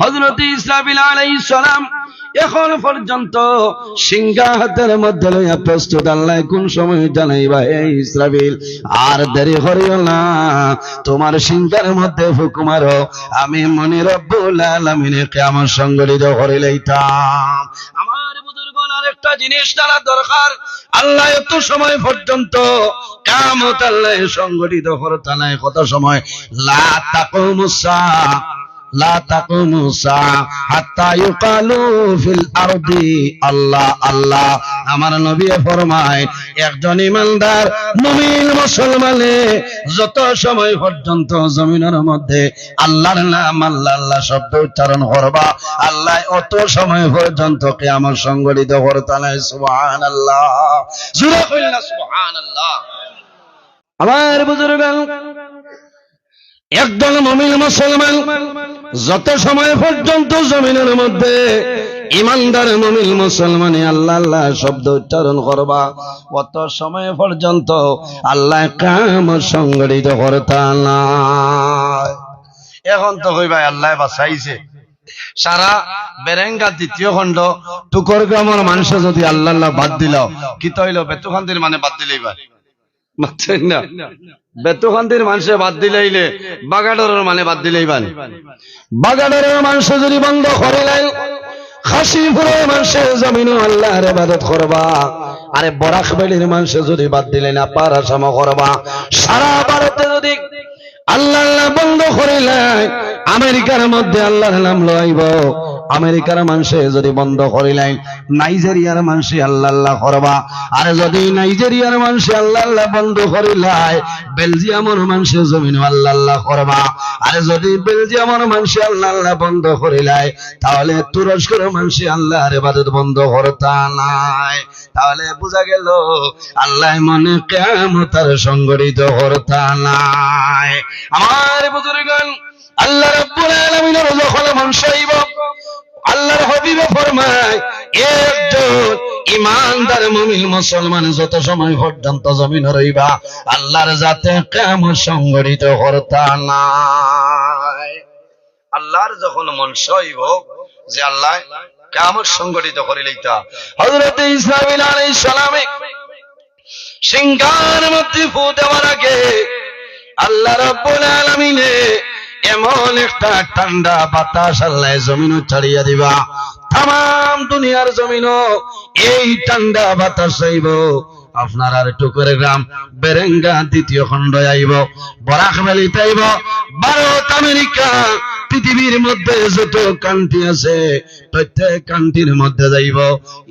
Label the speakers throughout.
Speaker 1: হযরত ইসরাফিল আলাইহিস সালাম এখন পর্যন্ত সিংহা হাতের মধ্যে লইয়া প্রস্তুত। আল্লাহ কোন সময় জানাইবা, হে ইসরাফিল আর দেরি করিও না, তোমার সিংহার মধ্যে ফুক মারো, আমি মনি রব্বুল আলামিনের কিয়ামত সংগঠিত করে লইতাম। আমার বুজুর্গণ, আরেকটা জিনিস জানা দরকার, আল্লাহ এত সময় পর্যন্ত কিয়ামত আল্লাহ সংগঠিত করতে নাই। কত সময়? লা তাকুমুস সাআ লা তাকুমুস সাআ হাত্তা ইউকালু ফিল আরদি আল্লাহ আল্লাহ। আমার নবী ফরমায়, একজন ইমানদার মুমিন মুসলমানে যত সময় পর্যন্ত জমিনের মধ্যে আল্লাহর নাম আল্লাহ আল্লাহ শব্দ উচ্চারণ করবা, আল্লাহ অত সময় পর্যন্ত কিয়ামত সংগঠিত করতে নাই। সুবহানাল্লাহ, জোরে কইল না সুবহানাল্লাহ। আমার বুজুর্গগণ, একদল মুমিন মুসলমান যত সময় পর্যন্ত জমিনের মধ্যে ইমানদার মুমিন মুসলমানে আল্লাহ আল্লাহ শব্দ উচ্চারণ করবা, অত সময় পর্যন্ত আল্লাহ কিয়ামত সংগঠিত করতে নাই। এখন তো কইবা আল্লাহ বাঁচাইছে। সারা বেরেঙ্গা দ্বিতীয় খণ্ড টুকর গ্রামের মানুষ যদি আল্লাহ আল্লাহ বাদ দিল, কি তৈল বেতুখান্তির মানে বাদ দিলেই পারে না, বেতুখান্তির মানুষে বাদ দিলেইলে বাগাডরের মানে বাদ দিলেই পারে। বাগাডরের মানুষ যদি বন্ধ করে নাই, খাসিপুরের মানুষের জমিনও আল্লাহর ইবাদত করবা। আরে বরাকবেলির মানুষ যদি বাদ দিলে না পারা সম করবা। সারা ভারতে যদি আল্লাহ আল্লাহ বন্ধ করে নাই, আমেরিকার মধ্যে আল্লাহর নাম লইব, আমেরিকার মানুষে যদি বন্ধ করিলাই, নাইজেরিয়ার মানুষে আল্লাহ আল্লাহ করবা। আর যদি নাইজেরিয়ার মানুষে আল্লাহ আল্লাহ বন্ধ করিলাই, বেলজিয়ামের মানুষে জমিন আল্লাহ আল্লাহ করবা। আর যদি বেলজিয়ামের মানুষে আল্লাহ আল্লাহ বন্ধ করিলাই, তাহলে তুরস্কের মানুষে আল্লাহর ইবাদত বন্ধ করতা নাই। তাহলে বোঝা গেল আল্লাহ মনে কিয়ামত সংগঠিত করতা নাই। আমার বুজুর্গগণ, আল্লাহ রাব্বুল আলামিনের যখন মানুষ হইব, আল্লাহর হাবিবে ফরমায়, একজন ইমানদার মুমিন মুসলমান যত সময় পর্যন্ত জমিন রইবা, আল্লাহর জাতে কিয়ামত সংগঠিত করতা নাই। আল্লাহর যখন মন হইব যে আল্লাহ কিয়ামত সংগঠিত করে লইতা, হযরত ইসরাফিল আলাইহিস সালামে সিংহার মধ্যে ফু দেওয়ার আগে আল্লাহ রাব্বুল আলামিনে এমন একটা ঠান্ডা বাতাস আল্লাহ জমিন ছাড়িয়া দিবা, তাম দুনিয়ার জমিন এই ঠান্ডা বাতাস আইব। আপনার আর টুকর গ্রাম বেরেঙ্গা দ্বিতীয় খণ্ড আইব, বরাকবেলিতে আইব, ভারত আমেরিকা পৃথিবীর মধ্যে যত কান্ট্রি আছে প্রত্যেক কান্ট্রির মধ্যে যাইব।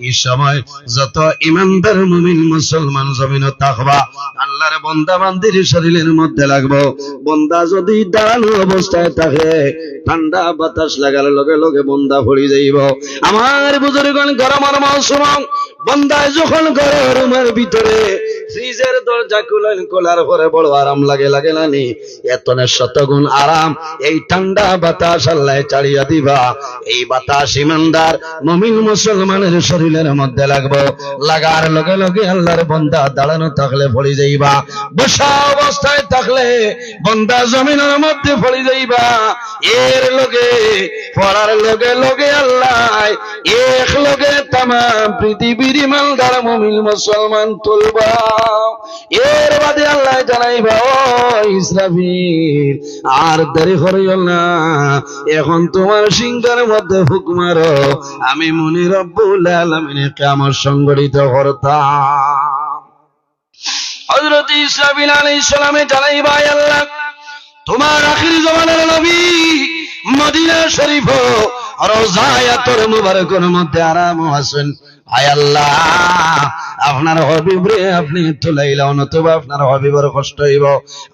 Speaker 1: এই সময় যত ইমানদার মুমিন মুসলমান জমিন থাকবা, আল্লাহর বান্দা বান্দির শরীরের মধ্যে লাগবো। বান্দা যদি দাঁড়ানো অবস্থায় থাকে, ঠান্ডা বাতাস লাগার লগে লগে বান্দা পড়ে যাইব। আমার বুজুর্গগণ, গরমের মৌসুম বান্দায় যখন ঘরের রুমের ভিতরে ফ্রিজের দরজা খোলার পরে বড় আরাম লাগে, লাগে না নি? এতনে শতগুণ আরাম এই ঠান্ডা বাতাস আল্লাহ ছাড়িয়া দিবা। এই বাতাস ইমানদার মুমিন মুসলমানের শরীরের মধ্যে লাগবো, লাগার লগে লগে আল্লাহর বান্দা দাঁড়ানো থাকলে পড়ে যাইবা, বসা অবস্থায় থাকলে বান্দা জমিনের মধ্যে পড়ে যাইবা। এর লগে পড়ার লগে লগে আল্লাহ এক লগে তাম পৃথিবীর ইমানদার মুমিন মুসলমান তুলবা। এর বাদে আল্লাহ জানাইবা, ও ইসরাফিল আর দেরি করিও না, এখন তোমার সিংহার মধ্যে ফুক মারো, আমি মুনি রব্বুল আলামিনের কিয়ামত সংগঠিত করতাম। হযরত ইসরাফিল আলাইহিস সালামে জানাইবা, আল্লাহ তোমার আখির জামানার নবী মদিনা শরীফ রওজায়াতুল মুবারাকের মধ্যে আরাম আছেন। আয় আল্লাহ, আপনার হাবিব রে আপনি তুলাইলাও, নতুবা আপনার হাবিবের কষ্ট হইব।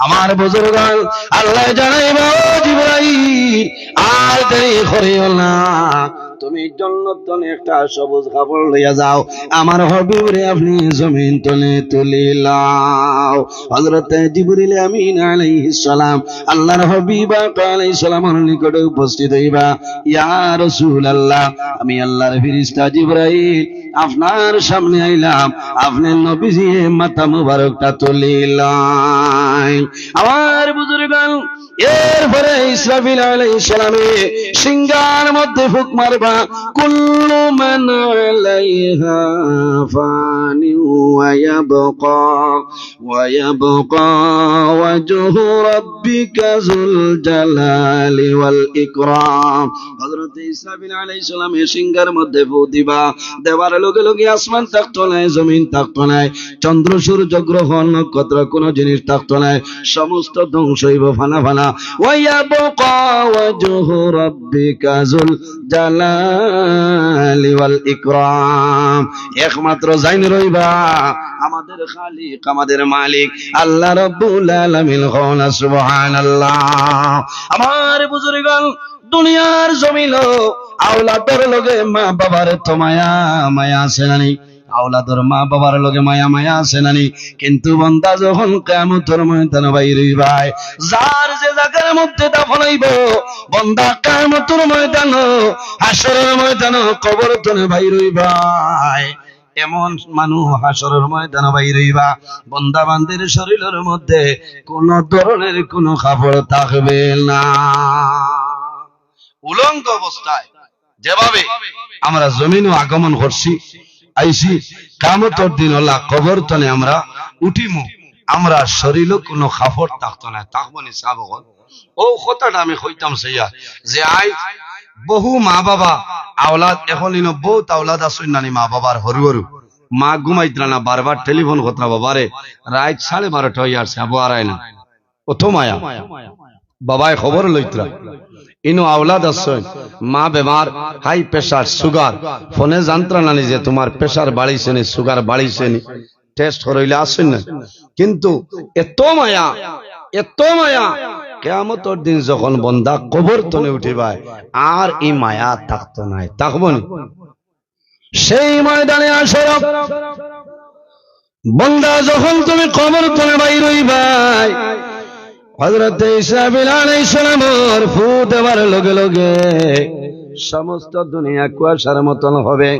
Speaker 1: আমার বুজুর্গগণ, আল্লাহ জানাইবা, ও জিবরাইল আর দেরি করিও না, তুমি জান্নাত তনে একটা সবুজ কাপড় লইয়া যাও, আমার হাবিব রে আপনি জমিন তলে তুলিলাও। হযরত জিবরিল আমিন আলাইহিস সালাম আল্লাহর হাবিব আলাইহিস সালামের নিকটে উপস্থিত হইবা। ইয়া রাসূলুল্লাহ, আমি আল্লাহর ফেরেশতা জিবরাইল আপনার সামনে আইলাম, আপনি নবীজি মাথা মুবারকটা তুলিলেন। আমার বুজুর্গগণ, এরপরে ইসরাফিল আলাইহিস সালামে সিংহার মধ্যে ফুক মারবা কুল্লু মান আলাইহা ফানি ওয়া ইয়াবকা ওয়াজহু রাব্বিকা যুল জালালি ওয়াল ইকরাম। হযরত ঈসা বিন আলাইহিস সালামের সিংহের মধ্যে ফু দিবা, দেওয়ার লগে লগে আসমান থাকতো না, জমিন থাকতো না, চন্দ্র সূর্য গ্রহ নক্ষত্র কোন জিনিস থাকতো না, সমস্ত ধ্বংস হইব, ফানা ফানা। ওয়া ইয়াবকা ওয়াজহু রাব্বিকা যুল জালালি ওয়াল ইকরাম। একমাত্র জাইন রইবা আমাদের খালিক, আমাদের মালিক আল্লাহ রাব্বুল আলামিন। কওনা সুবহানাল্লাহ। আমার বুজুর্গগণ, দুনিয়ার জমিন আওলাদের লগে মা বাবার তো মায়া মায়া আছে নানি, আওলাদের মা বাবার লগে মায়া মায়া আছে নানি, কিন্তু বান্দা যখন কিয়ামতের ময়দানে বাইর হইবা, যার যে জায়গার মধ্যে দাফন হইব, বান্দা কিয়ামতের ময়দানে, হাসরের ময়দানে, কবর তনে বাইর হইবা। এমন মানুষ হাসরের ময়দানে বাইর হইবা, বান্দা বান্দির শরীরের মধ্যে কোন ধরনের কোন কাপড় থাকবে না। উলঙ্গ অবস্থায় যেভাবে আমরা জমিনও আগমন করছি, আইসি, কিয়ামতের দিন আল্লাহ কবর তনে আমরা উঠিমু, আমরা শরীরে কোনো কাপড় থাকতো না, থাকবো নি সাবগণ। ও কথাটা আমি কইতাম সেইয়া যে আই বহু মা বাবা আওলাদ, এখন বহুত আওলাদ আসুন নানি মা বাবার হরু হরু, মা ঘুমাইতরা না, বারবার টেলিফোন কথা বাবারে, রাত 12:30 হয়ে আসছে, আবু আরায় না, অত মায়া বাবায় খবর লইতরা। ইনো আওলাদ আসছেন, মা বেমার, হাই প্রেসার, সুগার, ফোনে জানতরা নানি যে তোমার প্রেসার বাড়িছে নি, সুগার বাড়িছে নি, টেস্ট করাইলে আসেন না, কিন্তু এত মায়া, এত মায়া, কিয়ামতের দিন যখন বান্দা কবর তনে উঠিবায় আর এই মায়া থাকতো না, থাকবো নি। সেই ময়দানে আসর বান্দা যখন তুমি কবর তনে বাইর হইবাই, হযরত ঈসা বিন আলাইহিস সালামের ফু দেওয়ার লগে লগে সমস্ত দুনিয়া কুয়াশার মতন হবে,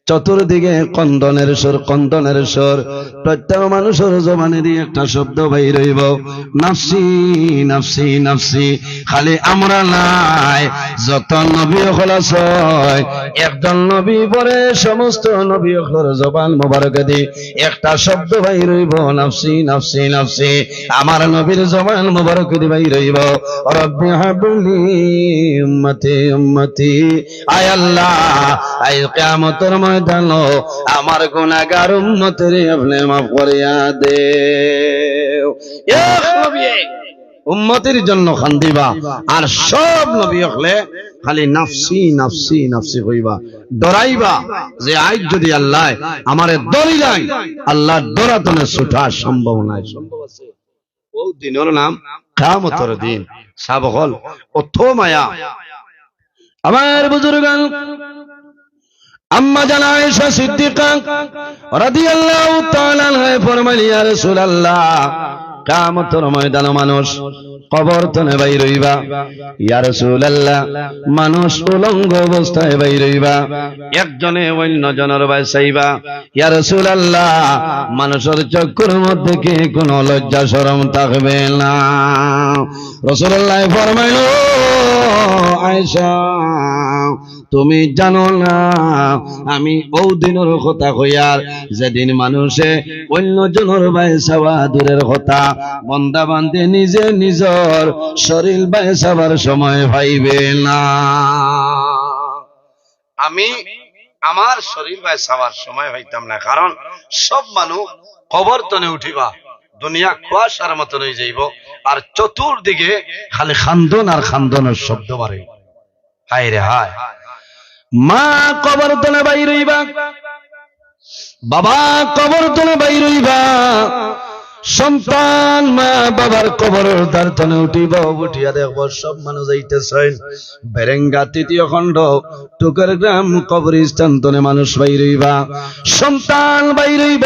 Speaker 1: চতুর্দিকে কন্দনের সুর, কন্দনের সুর, প্রত্যেক মানুষের জবানে দিয়ে একটা শব্দ বাইর হইব, নাফসি নাফসি নাফসি। খালি আমরা নাই, যত নবী হল ছয়, একজন নবী পরে সমস্ত নবী হলের জবান মোবারক দি একটা শব্দ বাইর হইব, নাফসি নাফসি নাফসি। আমার নবীর জবান মোবারক দি বাইর হইব, রব্বি হাবলি উম্মতি উম্মতি। আয় আল্লাহ, আয় কিয়ামতের ময়দানে আমার গুনাহগার উম্মতের আপনি মাফ করিয়া দেও। এক নবী উম্মতের জন্য খান্দিবা, আর সব নবী হলে খালি নাফসি নাফসি নাফসি হইবা, ডরাইবা যে আজ যদি আল্লাহ আমারে ডরিলাই, আল্লাহ ডরাতনে ছুটা সম্ভব নাই। সম্ভব আছে ও দিনের নাম কিয়ামতের দিন। সাবকল অথ মায়া। আমার বুজুর্গান, আম্মা জানা আয়েশা সিদ্দিকা রাদিয়াল্লাহু তাআলা আনহা ফরমাইলেন, ইয়া রাসূলুল্লাহ, কিয়ামতের ময়দানে মানুষ কবর তনে বাইর হইবা, ইয়া রাসূলুল্লাহ, মানুষ উলঙ্গ অবস্থায় বাইর হইবা, একজনে অন্যজনের বাঁচাইবা, ইয়া রাসূলুল্লাহ, মানুষের চক্ষুর মধ্যে কি কোনো লজ্জা শরম থাকবে না। রাসূলুল্লাহ ফরমাইলেন, আয়েশা, তুমি জানো না আমি ও দিনের কথা কইয়ার, যেদিন মানুষে অন্যজনের বাঁচাওয়া দূরের কথা, বান্দা বান্দে নিজে নিজর শরীর বাঁচাবার সময় পাইবে না। আমি আমার শরীর বাঁচাবার সময় পাইতাম না, কারণ সব মানুষ কবর তনে উঠিবা, দুনিয়া কুয়াশার মতন হয়ে যাইব, আর চতুর্দিকে খালি খান্দন আর খান্দনের শব্দ বাড়ে। হায় রে হায়, মা কবর তনে বাইর হইবা, বাবা কবর তনে বাইর হইবা, সন্তান মা বাবার কবরের দ্বার তনে উঠিব, উঠিয়া দেখব সব মানুষ যাইতেছেন। বেরেঙ্গা ৩য় খণ্ড টুকের গ্রাম কবরস্থান তনে মানুষ বাইর হইবা, সন্তান বাইর হইব,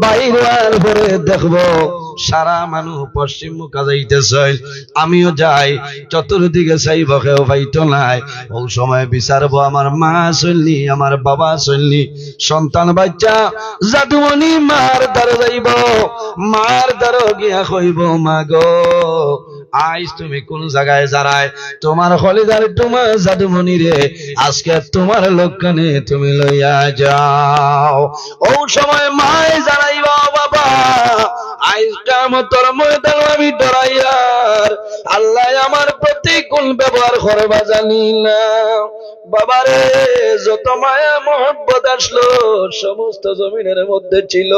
Speaker 1: বাইর হওয়ার পরে দেখব সারা মানুষ পশ্চিম মুখা যাইতেছে, আমিও যাই, চতুর্দিকে চাইব, কেউ পাইতো নাই। ও সময় বিচারবো আমার মা চললি, আমার বাবা চললি, সন্তান বাচ্চা জাদুমণি মার দ্বারে যাইব, মার দ্বারে গিয়া কইব, মা গো আজ তুমি কোন জায়গায় যারায় তোমার খলিদার তোমার জাদুমণি রে আজকে তোমার লোকখানে তুমি লইয়া যাও। ও সময় মায় জানাইবা বাবা আজ কিয়ামতের ময়দান আমি ডরাইয়ার আল্লাহ আমার প্রতিকূল ব্যবহার করবা জানি না। বাবারে যত মায়া মহব্বত আসলো সমস্ত জমিনের মধ্যে ছিল,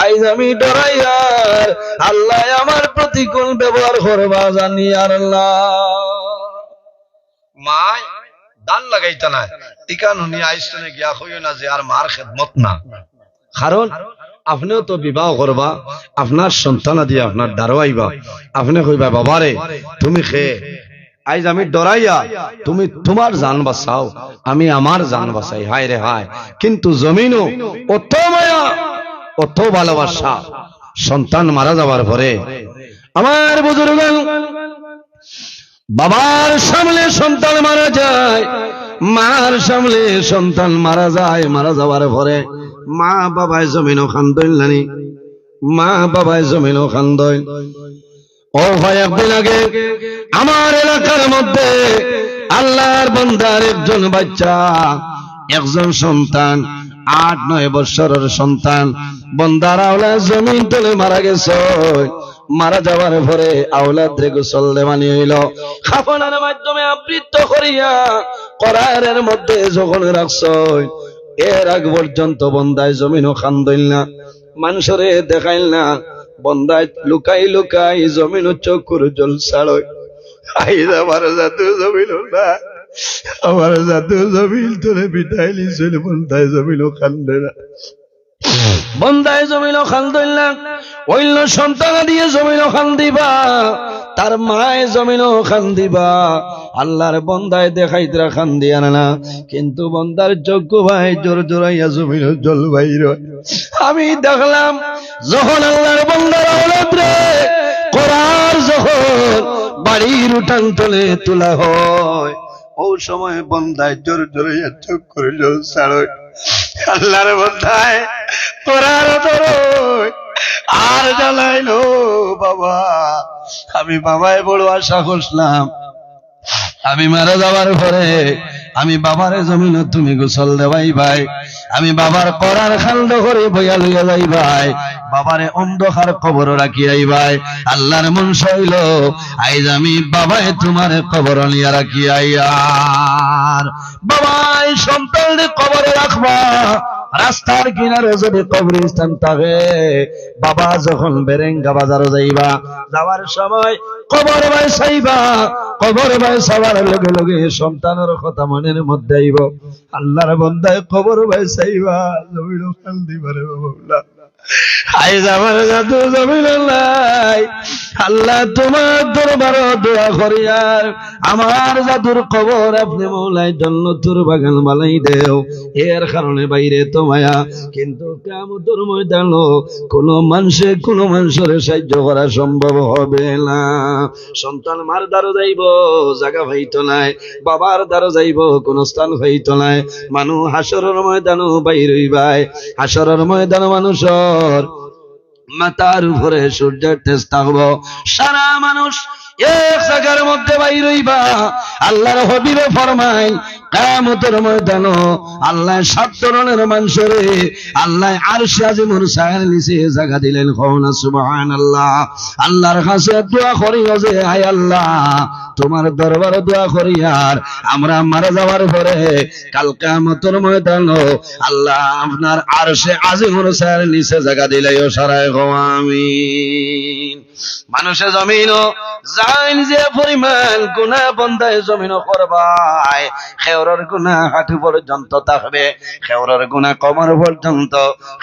Speaker 1: আজ আমি ডরাইয়ার আল্লাহ আমার প্রতিকূল ব্যবহার করবা জানি আর আল্লাহ। মায় দান লাগাইতা না ইকান উনি আইসনে গিয়া হইও না যে আর মার খেদমত না, কারণ আপনিও তো বিবাহ করবা, আপনার সন্তান দিয়ে আপনার দাঁড়াইবা, আপনি কইবা বাবারে তুমি খেয়ে আজ আমি ডরাইয়া তুমি তোমার জান বাঁচাও আমি আমার জান বাঁচাই। হায় রে হায়, কিন্তু জমিনও অত মায়া অত ভালোবাসা সন্তান মারা যাবার পরে আমার বুজুর্গ বাবার সামনে সন্তান মারা যায়, মার সামনে সন্তান মারা যায়, মারা যাওয়ার পরে মা বাবায় জমিনও খান্দইল নানি, মা বাবায় জমিনও খান্দইল। ও ভাই একদিন আগে আমার এলাকার মধ্যে আল্লাহর বান্দার একজন বাচ্চা, একজন সন্তান 8-9 বছরের সন্তান বান্দার আওলাদ জমিন তলে মারা গেছে। মারা যাওয়ার পরে আওলাদ রে গোসল দেওয়ানি হইল, খাফনের মাধ্যমে আবৃত করিয়া করারের মধ্যে যখন রাখছ এর আগ পর্যন্ত বন্দায় জমিনও খান্দইল না, মানুষরে দেখাইল না, বন্দায় লুকাই লুকাই জমিন চকুর জল ছাড়ই। আমার জাতু জমিন না, আমার জাতু জমিন তোরে বিদায় লিছিল, বন্দায় জমিনও খান্দে না, বন্দায় জমিনও খান্দইল না। অন্য সন্তান দিয়ে জমিনও খান দিবা, তার মায় জমিনও খান দিবা, আল্লাহর বন্দায় দেখাইতরা খান দিয়া না, কিন্তু বন্দার যোগ্য ভাই জোর জোরাইয়া জমিনও জল বাইর। আমি দেখলাম যখন আল্লাহর বন্দার আওলাদ রে করার যখন বাড়ির উঠান তলে তোলা হয়, ও সময় বন্দায় জোর জোরাইয়া চোখ করে জল ছাড়য়। আল্লাহর বন্দায় করার ধরয় আর জ্বালাইলো বাবা। আমি বাবায় বড় আশা করলাম আমি মারা যাওয়ার পরে আমি বাবারে জমিন তুমি গোসল দেওয়াই ভাই, আমি বাবার করার খান্ড করে বইয়া লইয়া যাই ভাই, বাবারে অন্ধকার কবর রাখিয়াই ভাই। আল্লাহর মন চাইল আইজ আমি বাবায় তোমার কবর নিয়া রাখিয়াই। আর বাবাই সন্তান কবরে রাখবা, রাস্তার কিনারে যদি কবরস্থান থাকে, বাবা যখন বেরেঙ্গা বাজারে যাইবা, যাওয়ার সময় কবর ভাই চাইবা, কবর ভাই চাওয়ার লগে লগে সন্তানের কথা মনের মধ্যে আইব। আল্লাহর বন্দায় কবর ভাই চাইবা জমিন খাল দিবারে বাবা। আইজ আমার জাদু জমিন নাই, আল্লাহ তোমার দরবার দোয়া করিয়ার আমার জাদুর কবর আপনি মৌলাই জান্নাতুর বাগান বানাই দেও। এর কারণে বাইরে তো মায়া, কিন্তু কিয়ামতের ময়দানে কোন মানুষের সাহায্য করা সম্ভব হবে না। সন্তান মার দ্বারা যাইব জায়গা হইতো নাই, বাবার দ্বারা যাইব কোন স্থান হইতো নাই। মানুষ হাসরের ময়দানও বাইর হইবাই, হাসরের ময়দান মানুষের মাথার উপরে সূর্যের তেজ থাকবো, সারা মানুষ এক জায়গার মধ্যে বাইর হইবা। আল্লাহর হাবিবে ফরমায় কিয়ামতের ময়দানে আল্লাহ 7 ধরনের মানুষরে আল্লাহ আরশে আজিমের ছায়ার নিচে জায়গা দিলেন। কওনা সুবহানাল্লাহ। আল্লাহর কাছে দোয়া করি যে আয় আল্লাহ তোমার দরবারে দোয়া করি আর আমরা মারা যাওয়ার পরে কাল কিয়ামতের ময়দানে আল্লাহ আপনার আরশে আজিমের ছায়ার নিচে জায়গা দিলেও সারায় গো আমিন। মানুষে জমিনও জান যে পরিমাণ গুনাহ বন্দায় জমিনও করবাই, খেওরের গুনাহ হাঁটু পর্যন্ত থাকবে, খেওরের গুনাহ কোমর পর্যন্ত,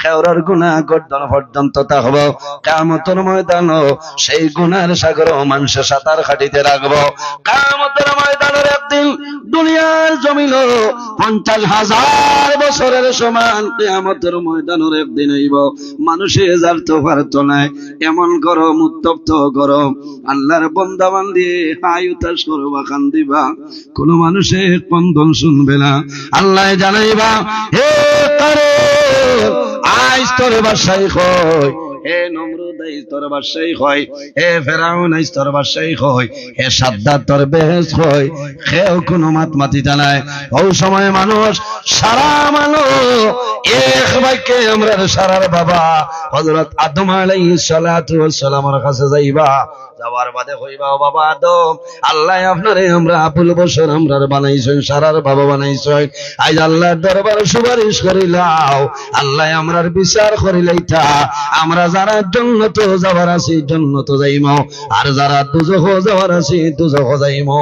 Speaker 1: খেওরের গুনাহ গর্দন পর্যন্ত থাকবে। কিয়ামতের ময়দানে সেই গুনাহের সাগরে মানুষে সাঁতার কাটিতে রাখবো। কিয়ামতের ময়দানের একদিন দুনিয়ার জমিন 50,000 বছরের সমান কিয়ামতের ময়দানের একদিন হইব। মানুষে যার তো পারত নাই, এমন গরম উত্তপ্ত গরম, আল্লাহর বান্দা বান্দি হাই উতাস করবা কান্দিবা, কোন মানুষে কন্দন শুনবে না। আল্লাহ জানাইবা হে কারে আজ তোর বাসায় কই হে নমরুদ আইজ তোর বাদশাহী হয়, হে ফেরাউন আইজ তোর বাদশাহী হয়, হে সাদ্দাত তোর বেহেশত হয়, কেউ কোনো মাত মাতি জানায়। ওই সময় মানুষ সারা মানুষ এক বাক্যে আমরা সারার বাবা হযরত আদম আলাইহিস সালাতু ওয়াস সালামের কাছে যাইবা। যাওয়ার বাদে কইবা, ও বাবা আদম, আল্লাহ আপনারে আমরা আবুল বশর আমরার বানাইছেন, সারার বাবা বানাইছেন। আজ আল্লাহর দরবারে সুপারিশ করিলাও, আল্লাহ আমরার বিচার করিলাইতা। আমরা যারা জান্নাত যাওয়ার আছি জান্নাত যাইমু, আর যারা দুজখ যাওয়ার আছি দুজখ যাইমু।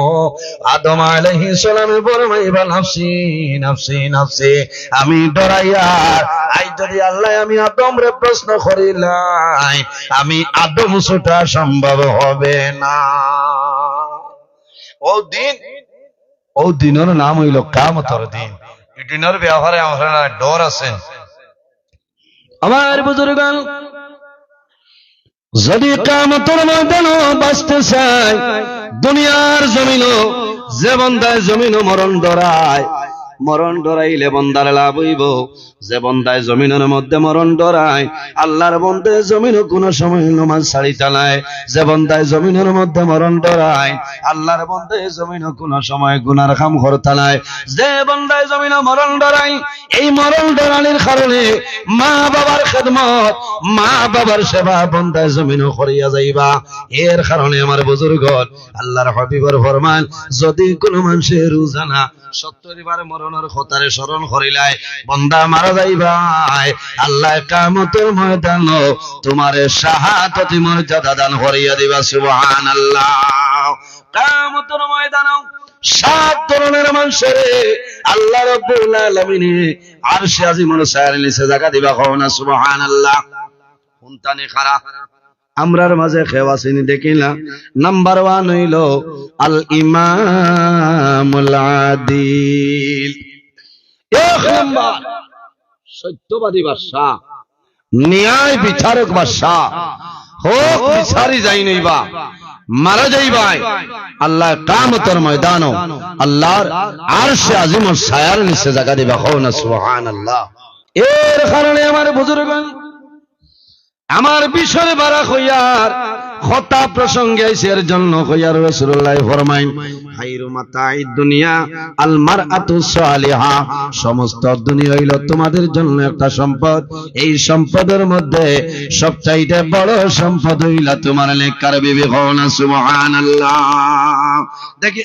Speaker 1: আদম আলাইহিস সালামে ফরমাইবা, নাফসি নাফসি নাফসি, আমি ডরাইয়া। আজ যদি আল্লাহ আমি আদমরে প্রশ্ন করিলাই, আমি আদম ছোটা সম্ভব হবে না। ও দিনের নাম হইল কিয়ামতের দিন। এই দিনের ব্যাপারে আমার ডর আছে। আমার বুজুর্গান, যদি কিয়ামতের ময়দানে বাঁচতে চাই, দুনিয়ার জমিনও যে বান্দায় জমিনও মরণ ডরায়, মরণ ডরাইলে বন্দার লাভ হইব। যে বন্দায় জমিনের মধ্যে মরণ ডরায়, আল্লাহর বন্দে জমিনও কোন সময় নামাজ ছাড়িতা নাই। যে বন্দায় জমিনের মধ্যে মরণ ডরায়, আল্লাহর বন্দে জমিনও কোন সময় গুনার কাম করতা নাই। যে বন্দায় জমিনও মরণ ডরায়, এই মরণ ডরানির কারণে মা বাবার খেদমত, মা বাবার সেবা বন্দায় জমিনও করিয়া যাইবা। এর কারণে আমার বুজুর্গ আল্লাহর হাবিবর ফরমান, যদি কোন মানুষের রোজানা 70 বার মরণের খতারে স্মরণ করিলাই, বন্দা মারা যাইবাই, আল্লাহ কিয়ামতের ময়দানে তোমারে শাহাদাতি মর্যাদা দান করিয়া দিবা। সুবহানাল্লাহ। কিয়ামতের ময়দানে 7 ধরনের মানুষের আল্লাহ রাব্বুল আলামিন আরশে আজিমের ছায়ার নিচে জায়গা দিবা। কও না সুবহানাল্লাহ। কোনটানে খারা আমরার মাঝে খেওয়া চিনি দেখিলা। নাম্বার 1 হইল আল ইমামুল আদিল। এক নাম্বার সত্যবাদী বাদশা, ন্যায় বিচারক বাদশা। হোক বিচারি যাই নইবা, মারা যাইবাই, আল্লাহ কিয়ামতের ময়দানে আল্লাহর আরশে আজিমের ছায়ার নিচে জায়গা দিবা। কও না সুবহানাল্লাহ। এর কারণে আমার বুজুর্গগণ, আমার বিষয় বারা হইয়ার কথা প্রসঙ্গে এর জন্য হইয়ার রাসূলুল্লাহ ফরমাইন, খায়রু মাতাঈদ দুনিয়া আল মারআতু সালিহা। সমস্ত দুনিয়া হইল তোমাদের জন্য একটা সম্পদ। এই সম্পদের মধ্যে সবচাইতে বড় সম্পদ হইল তোমার নেককার বিবি। কও না সুবহানাল্লাহ। দেখি